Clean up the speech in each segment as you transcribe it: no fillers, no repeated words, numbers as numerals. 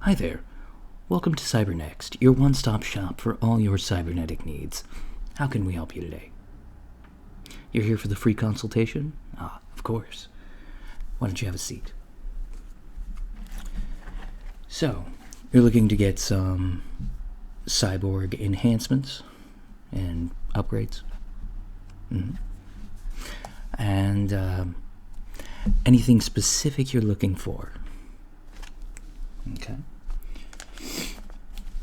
Hi there. Welcome to CyberNext, your one-stop shop for all your cybernetic needs. How can we help you today? You're here for the free consultation? Ah, of course. Why don't you have a seat? So, you're looking to get some Cyborg enhancements and upgrades? And anything specific you're looking for? Okay.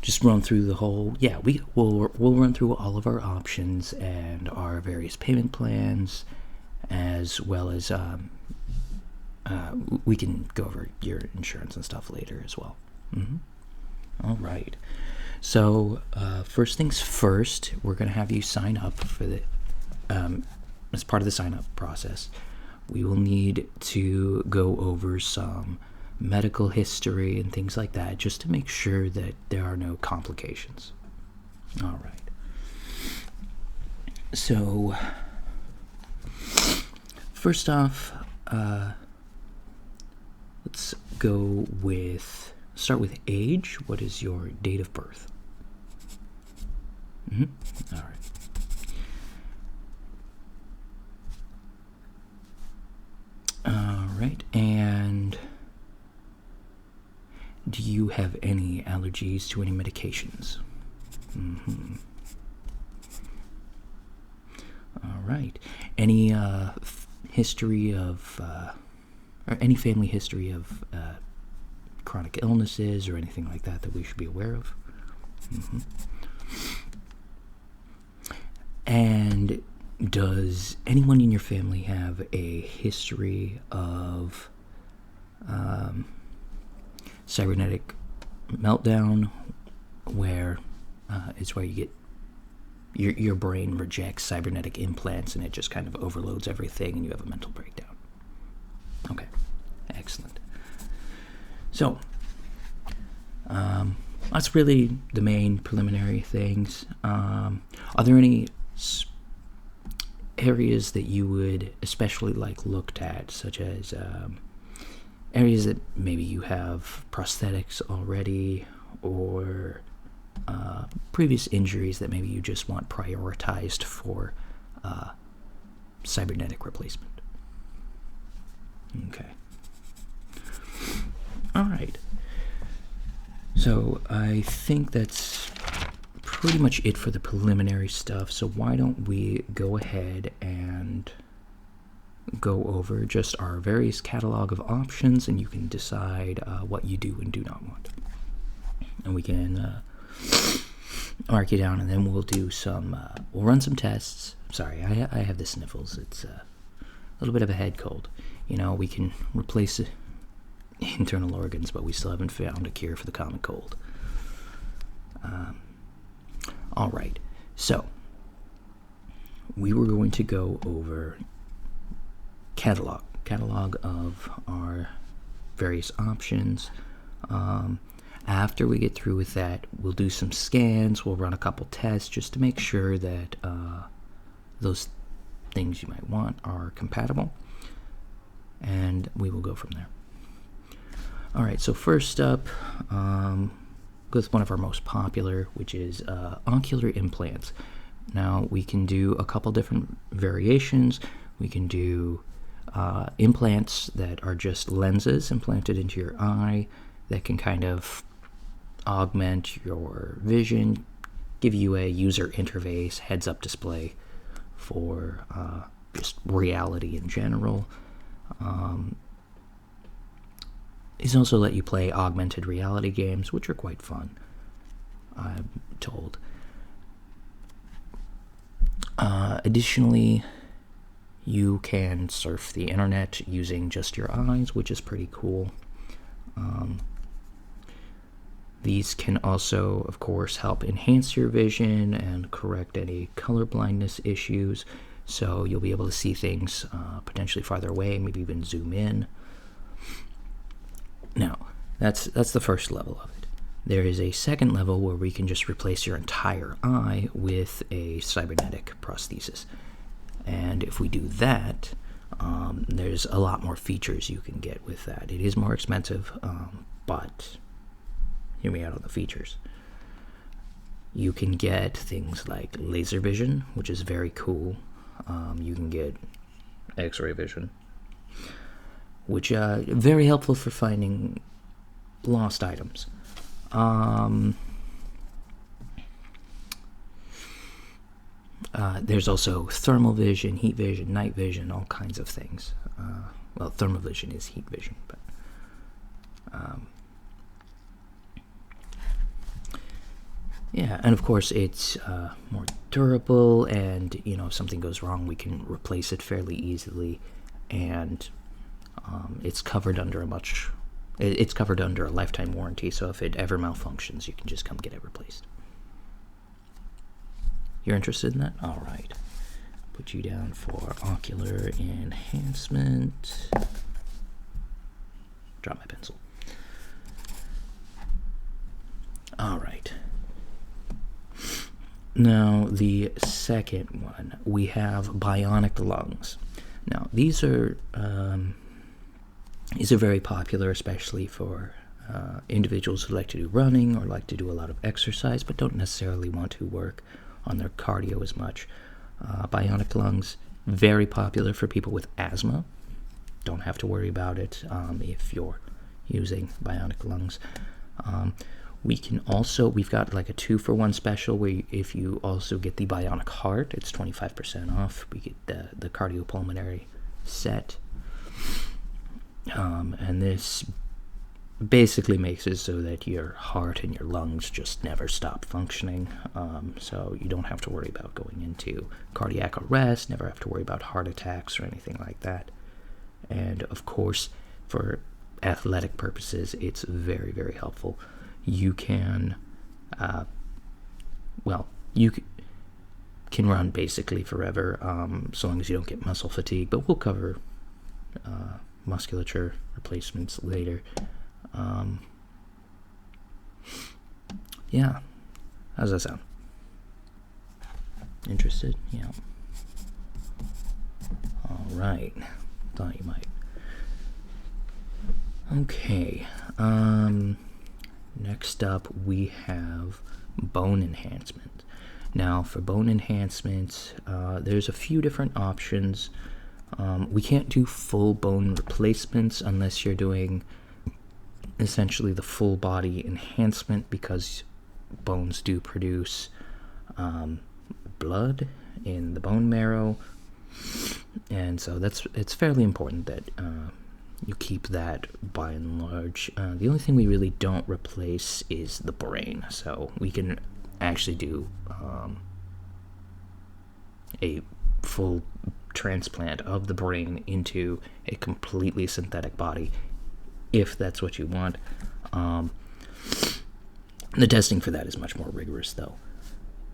Just run through the whole. Yeah, we'll run through all of our options and our various payment plans, as well as we can go over your insurance and stuff later as well. All right. So first things first, we're gonna have you sign up for the as part of the sign up process. We will need to go over some medical history and things like that, just to make sure that there are no complications. All right. So, first off, let's start with age. What is your date of birth? All right. All right, and do you have any allergies to any medications? All right. Any history of, or any family history of chronic illnesses or anything like that we should be aware of? And does anyone in your family have a history of cybernetic meltdown, where it's where you get your brain rejects cybernetic implants and it just kind of overloads everything and you have a mental breakdown? Okay, excellent. So that's really the main preliminary things. Are there any areas that you would especially like looked at, such as areas that maybe you have prosthetics already, or previous injuries that maybe you just want prioritized for cybernetic replacement? Okay. All right. So I think that's pretty much it for the preliminary stuff. So why don't we go ahead and go over just our various catalog of options, and you can decide what you do and do not want. And we can mark it down, and then we'll do some, we'll run some tests. Sorry, I have the sniffles. It's a little bit of a head cold. You know, we can replace internal organs, but we still haven't found a cure for the common cold. All right, so we were going to go over catalog of our various options. After we get through with that, we'll do some scans. We'll run a couple tests just to make sure that those things you might want are compatible, and we will go from there. All right, so first up, with one of our most popular, which is ocular implants. Now, we can do a couple different variations. We can do implants that are just lenses implanted into your eye that can kind of augment your vision, give you a user interface, heads-up display for just reality in general. These also let you play augmented reality games, which are quite fun, I'm told. Additionally, you can surf the internet using just your eyes, which is pretty cool. These can also, of course, help enhance your vision and correct any color blindness issues, so you'll be able to see things potentially farther away, maybe even zoom in. Now, that's the first level of it. There is a second level where we can just replace your entire eye with a cybernetic prosthesis. And if we do that, there's a lot more features you can get with that. It is more expensive, but hear me out on the features. You can get things like laser vision, which is very cool. You can get X-ray vision, which very helpful for finding lost items. There's also thermal vision, heat vision, night vision, all kinds of things. Well, thermal vision is heat vision, but yeah, and of course it's more durable, and if something goes wrong, we can replace it fairly easily, and it's covered under a lifetime warranty. So if it ever malfunctions, you can just come get it replaced. You're interested in that? All right. Put you down for ocular enhancement. Drop my pencil. All right. Now, the second one, we have bionic lungs. Now, these are very popular, especially for individuals who like to do running or like to do a lot of exercise, but don't necessarily want to work on their cardio as much. Bionic lungs, very popular for people with asthma. Don't have to worry about it if you're using bionic lungs. We've got like a 2-for-1 special where if you also get the bionic heart, it's 25% off. We get the cardiopulmonary set. And this basically makes it so that your heart and your lungs just never stop functioning. So you don't have to worry about going into cardiac arrest, never have to worry about heart attacks or anything like that. And of course, for athletic purposes, it's very, very helpful. You can, you can run basically forever, so long as you don't get muscle fatigue, but we'll cover musculature replacements later. Yeah. How's that sound? Interested? Yeah. All right. Thought you might. Okay. Next up, we have bone enhancement. Now, for bone enhancement, there's a few different options. We can't do full bone replacements unless you're doing essentially the full body enhancement, because bones do produce blood in the bone marrow, and so it's fairly important that you keep that by and large. The only thing we really don't replace is the brain, so we can actually do a full transplant of the brain into a completely synthetic body, if that's what you want. The testing for that is much more rigorous, though,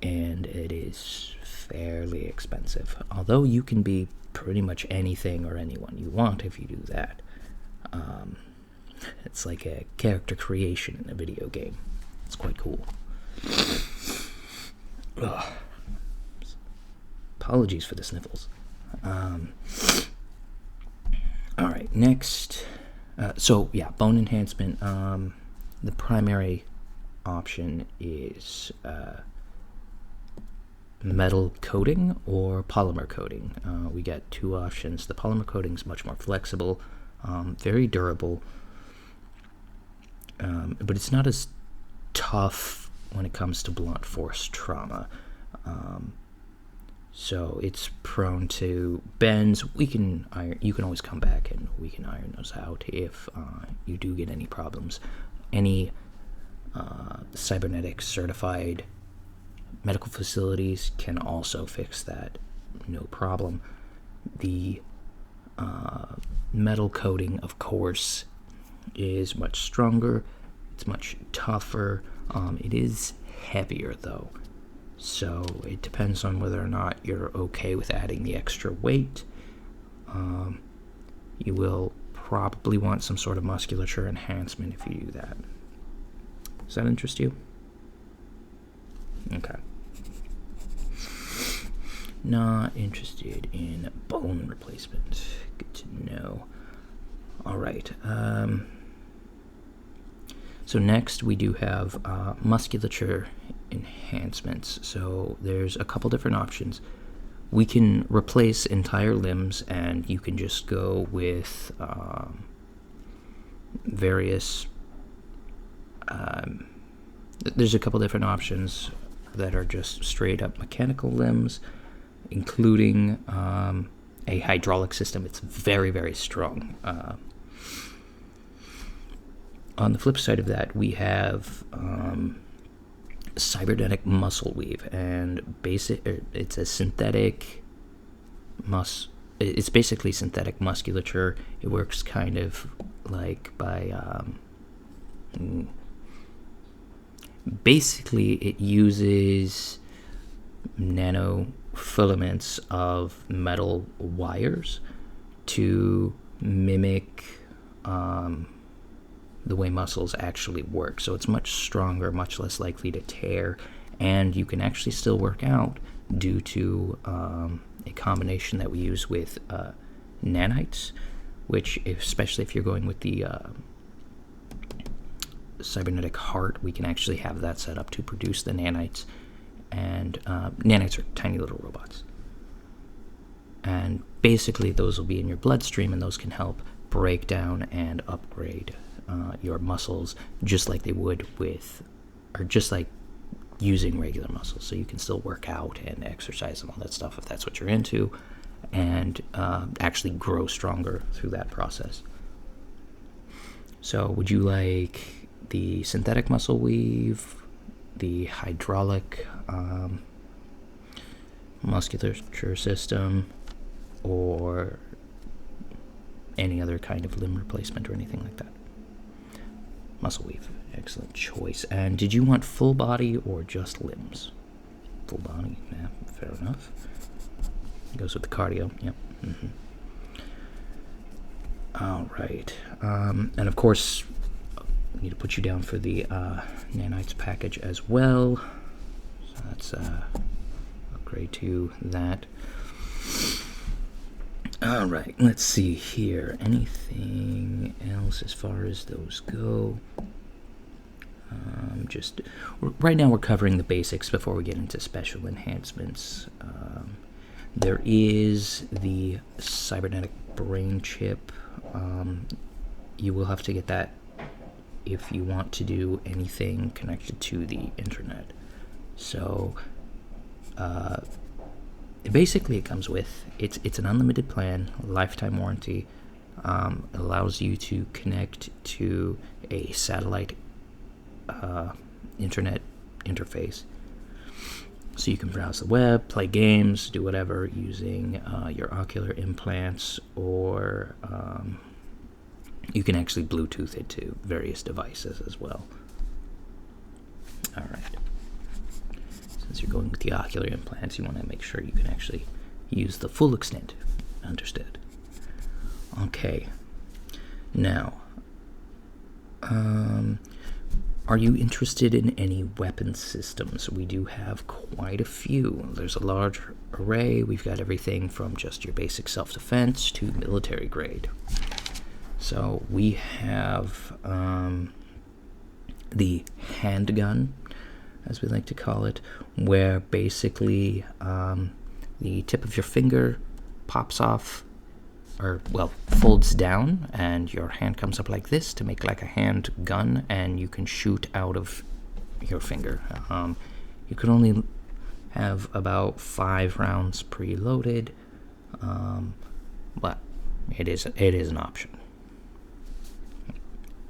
and it is fairly expensive, although you can be pretty much anything or anyone you want if you do that. It's like a character creation in a video game. It's quite cool. Ugh. Apologies for the sniffles. All right, next. Bone enhancement. The primary option is metal coating or polymer coating. We got two options. The polymer coating is much more flexible, very durable, but it's not as tough when it comes to blunt force trauma. So it's prone to bends. You can always come back and we can iron those out if you do get any problems. Any cybernetic certified medical facilities can also fix that, no problem. The metal coating, of course, is much stronger. It's much tougher. It is heavier, though. So it depends on whether or not you're okay with adding the extra weight. You will probably want some sort of musculature enhancement if you do that. Does that interest you? Okay. Not interested in bone replacement. Good to know. All right. So next we do have musculature enhancements. So there's a couple different options. We can replace entire limbs, and you can just go with various... there's a couple different options that are just straight up mechanical limbs, including a hydraulic system. It's very, very strong. On the flip side of that, we have cybernetic muscle weave, and it's a synthetic it's basically synthetic musculature. It works kind of like by basically it uses nanofilaments of metal wires to mimic the way muscles actually work. So it's much stronger, much less likely to tear, and you can actually still work out due to a combination that we use with nanites, which, especially if you're going with the cybernetic heart, we can actually have that set up to produce the nanites. And nanites are tiny little robots. And basically those will be in your bloodstream, and those can help break down and upgrade your muscles, just like they would with, or just like using regular muscles. So you can still work out and exercise and all that stuff if that's what you're into, and actually grow stronger through that process. So would you like the synthetic muscle weave, the hydraulic musculature system, or any other kind of limb replacement or anything like that? Muscle weave, excellent choice. And did you want full body or just limbs? Full body, yeah, fair enough. Goes with the cardio, yep. Mm-hmm. All right, and of course, we need to put you down for the nanites package as well. So that's upgrade to that. All right, let's see here. Anything else as far as those go? Just right now we're covering the basics before we get into special enhancements. There is the cybernetic brain chip. You will have to get that if you want to do anything connected to the internet. So basically it comes with, it's an unlimited plan, lifetime warranty. It allows you to connect to a satellite internet interface, so you can browse the web, play games, do whatever using your ocular implants, or you can actually Bluetooth it to various devices as well. All right. Since you're going with the ocular implants, you want to make sure you can actually use the full extent. Understood. Okay. Now, are you interested in any weapon systems? We do have quite a few. There's a large array. We've got everything from just your basic self-defense to military grade. So we have the handgun, as we like to call it, where basically the tip of your finger pops off, or, well, folds down, and your hand comes up like this to make like a hand gun, and you can shoot out of your finger. You can only have about 5 rounds preloaded, but it is an option.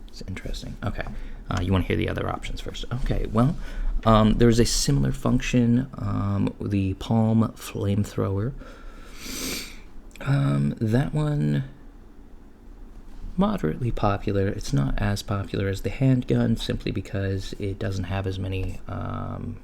It's interesting. Okay, you want to hear the other options first? Okay, well, there's a similar function, the palm flamethrower. That one, moderately popular. It's not as popular as the handgun, simply because it doesn't have as many how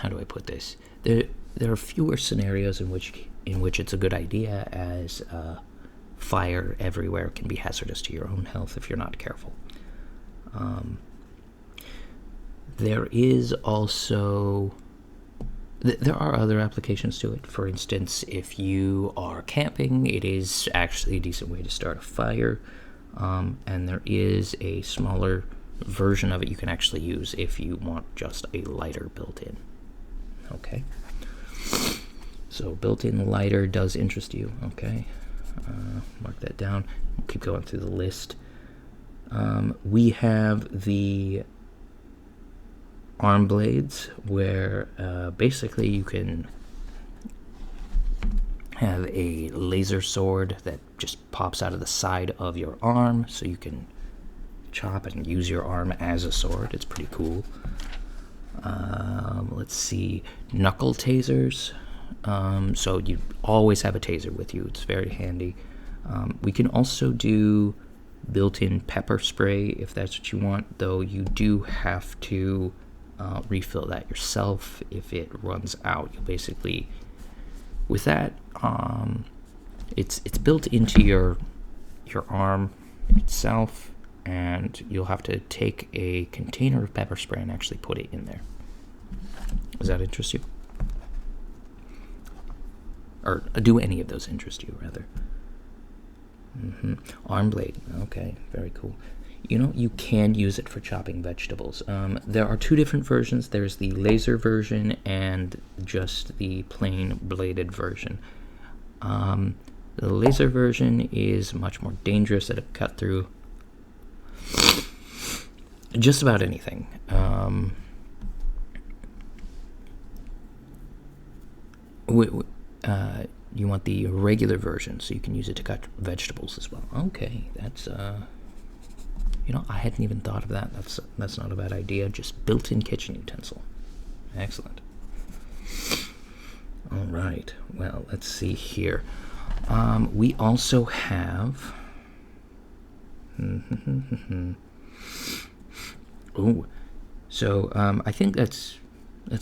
do I put this? There are fewer scenarios in which it's a good idea, as fire everywhere can be hazardous to your own health if you're not careful. There is also There are other applications to it. For instance, if you are camping, it is actually a decent way to start a fire. And there is a smaller version of it you can actually use if you want just a lighter built in. Okay. So built-in lighter does interest you. Okay. Mark that down. We'll keep going through the list. We have the arm blades, where basically you can have a laser sword that just pops out of the side of your arm, so you can chop and use your arm as a sword. It's pretty cool. Let's see, knuckle tasers. So you always have a taser with you. It's very handy. We can also do built-in pepper spray if that's what you want, though you do have to refill that yourself if it runs out. You'll basically, with that, it's built into your arm itself, and you'll have to take a container of pepper spray and actually put it in there. Does that interest you? Or do any of those interest you, rather? Arm blade. Okay, very cool. You know, you can use it for chopping vegetables. There are two different versions. There's the laser version and just the plain bladed version. The laser version is much more dangerous. It'll cut through just about anything. You want the regular version, so you can use it to cut vegetables as well. Okay, that's I hadn't even thought of that. That's not a bad idea. Just built-in kitchen utensil. Excellent. All right. Well, let's see here. We also have. Oh, so I think that's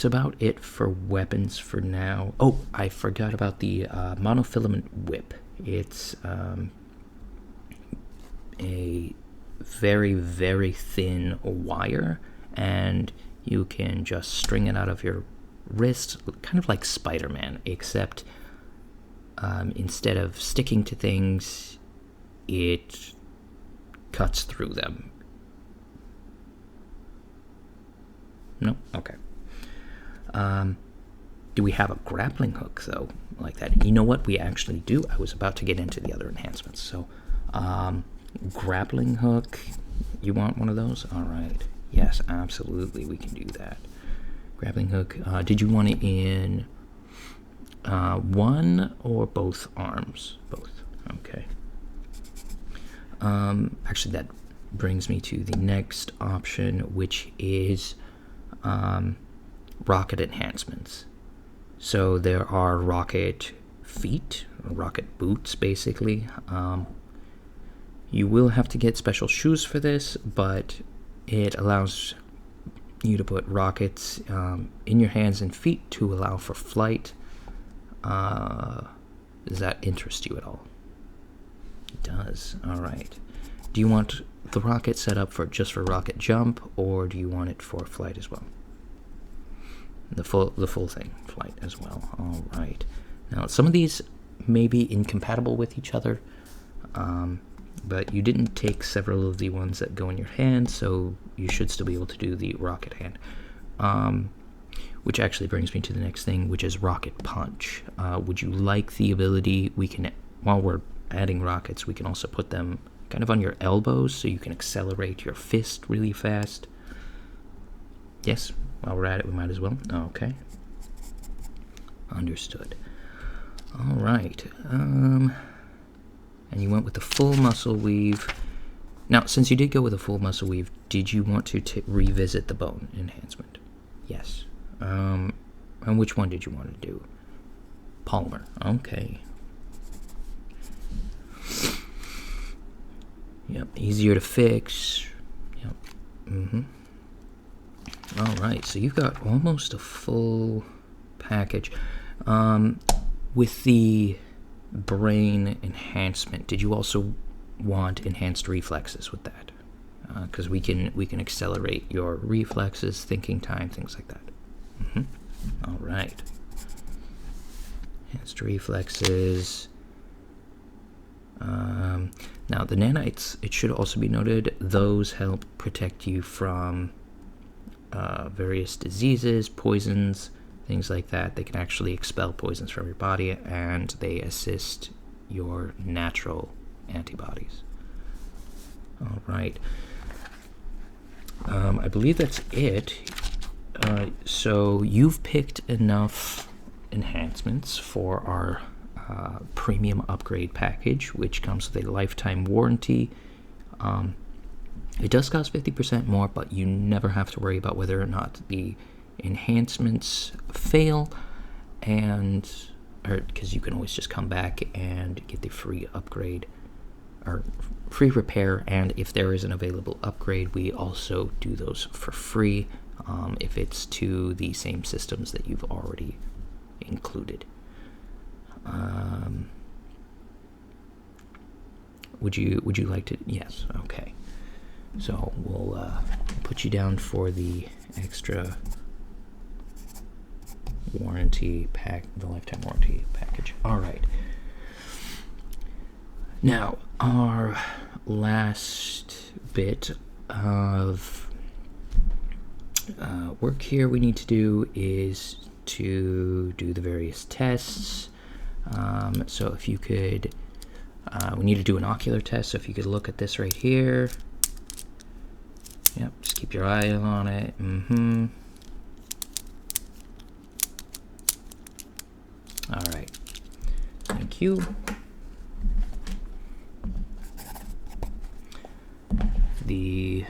about it for weapons for now. Oh, I forgot about the monofilament whip. It's a very, very thin wire, and you can just string it out of your wrist, kind of like Spider-Man, except instead of sticking to things, it cuts through them. No? Okay. Do we have a grappling hook, though, like that? You know what? We actually do. I was about to get into the other enhancements. So, grappling hook. You want one of those? All right. Yes, absolutely. We can do that. Grappling hook. Did you want it in one or both arms? Both. Okay. Actually, that brings me to the next option, which is rocket enhancements. So there are rocket feet, or rocket boots, basically. You will have to get special shoes for this, but it allows you to put rockets in your hands and feet to allow for flight. Does that interest you at all? It does. All right. Do you want the rocket set up for just for rocket jump, or do you want it for flight as well? The full thing, flight as well. All right. Now, some of these may be incompatible with each other, but you didn't take several of the ones that go in your hand, so you should still be able to do the rocket hand. Which actually brings me to the next thing, which is rocket punch. Would you like the ability, we can, while we're adding rockets, we can also put them kind of on your elbows so you can accelerate your fist really fast? Yes, while we're at it, we might as well. Okay. Understood. All right. And you went with the full muscle weave. Now, since you did go with a full muscle weave, did you want to revisit the bone enhancement? Yes. And which one did you want to do? Polymer. Okay. Yep. Easier to fix. Yep. All right. So you've got almost a full package. With the brain enhancement, did you also want enhanced reflexes with that? Because we can accelerate your reflexes, thinking time, things like that. All right. Enhanced reflexes. Now the nanites, it should also be noted, those help protect you from various diseases, poisons, things like that. They can actually expel poisons from your body, and they assist your natural antibodies. All right. I believe that's it. So you've picked enough enhancements for our premium upgrade package, which comes with a lifetime warranty. It does cost 50% more, but you never have to worry about whether or not the enhancements fail, because you can always just come back and get the free upgrade or free repair, and if there is an available upgrade, we also do those for free if it's to the same systems that you've already included. Would you like to? Yes. Okay. So we'll put you down for the extra warranty pack, the lifetime warranty package. All right. Now, our last bit of work here we need to do is to do the various tests. So if you could, we need to do an ocular test, so if you could look at this right here. Yep, just keep your eye on it. All right. Thank you. The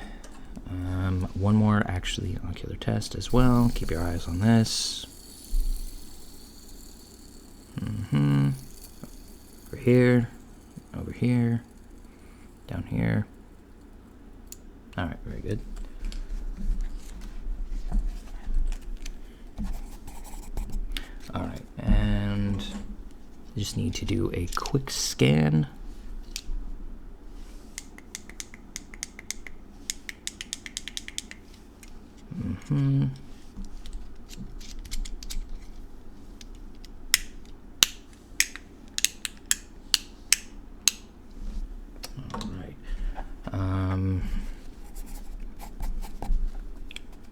one more actually ocular test as well. Keep your eyes on this. Over here, down here. All right, very good. All right, and you just need to do a quick scan.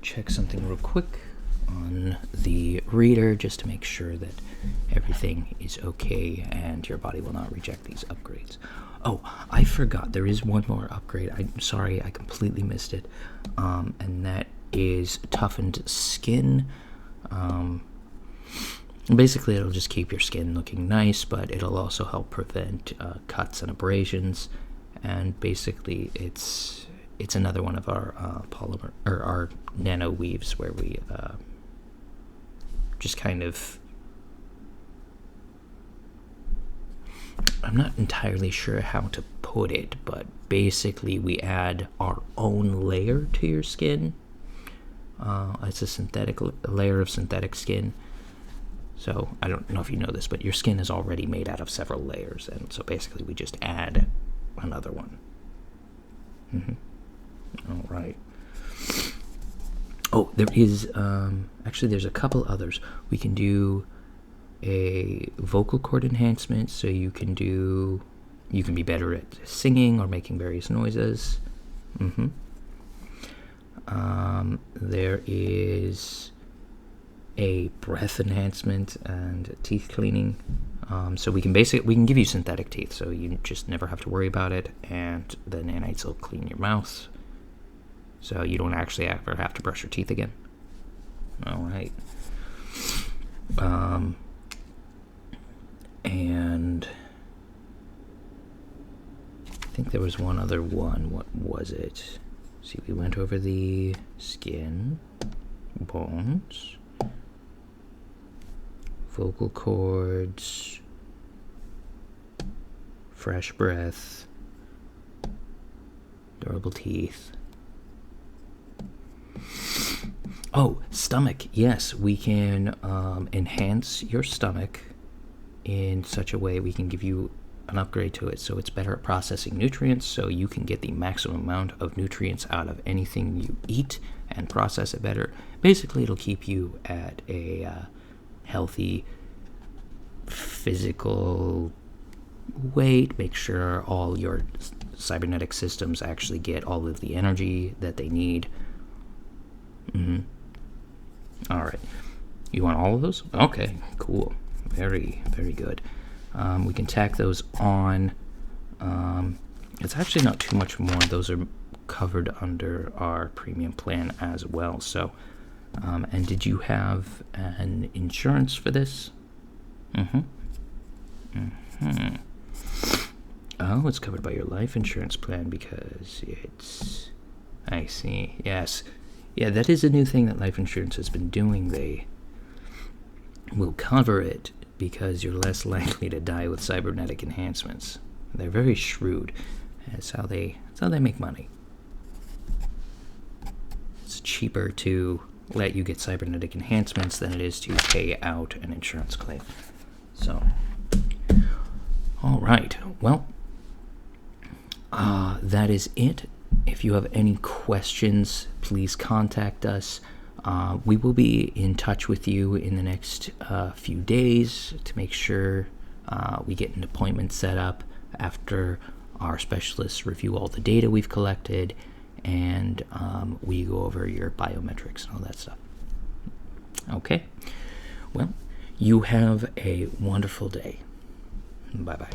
Check something real quick on the reader just to make sure that everything is okay and your body will not reject these upgrades. Oh, I forgot, there is one more upgrade. I'm sorry, I completely missed it. And that is toughened skin. Basically, it'll just keep your skin looking nice, but it'll also help prevent cuts and abrasions. And basically, it's another one of our polymer or our nano weaves where we just kind of, I'm not entirely sure how to put it, but basically we add our own layer to your skin. It's a layer of synthetic skin. So I don't know if you know this, but your skin is already made out of several layers, and so basically we just add another one. All right. Oh, there is actually there's a couple others. We can do a vocal cord enhancement, so you can be better at singing or making various noises. There is a breath enhancement and teeth cleaning. So we can give you synthetic teeth, so you just never have to worry about it, and the nanites will clean your mouth, so you don't actually ever have to brush your teeth again. All right. And I think there was one other one. What was it? See, we went over the skin, bones, vocal cords, fresh breath, durable teeth. Oh, stomach. Yes, we can enhance your stomach in such a way we can give you an upgrade to it, so it's better at processing nutrients, so you can get the maximum amount of nutrients out of anything you eat and process it better. Basically, it'll keep you at a healthy physical weight, make sure all your cybernetic systems actually get all of the energy that they need. All right. You want all of those? Okay, cool. Very, very good. We can tack those on. It's actually not too much more. Those are covered under our premium plan as well. So, and did you have an insurance for this? Oh, it's covered by your life insurance plan because it's... I see. Yes. Yeah, that is a new thing that life insurance has been doing. They will cover it because you're less likely to die with cybernetic enhancements. They're very shrewd. That's how they make money. It's cheaper to let you get cybernetic enhancements than it is to pay out an insurance claim. So, all right. Well, that is it. If you have any questions, please contact us. We will be in touch with you in the next few days to make sure we get an appointment set up after our specialists review all the data we've collected, and we go over your biometrics and all that stuff. Okay. Well, you have a wonderful day. Bye-bye.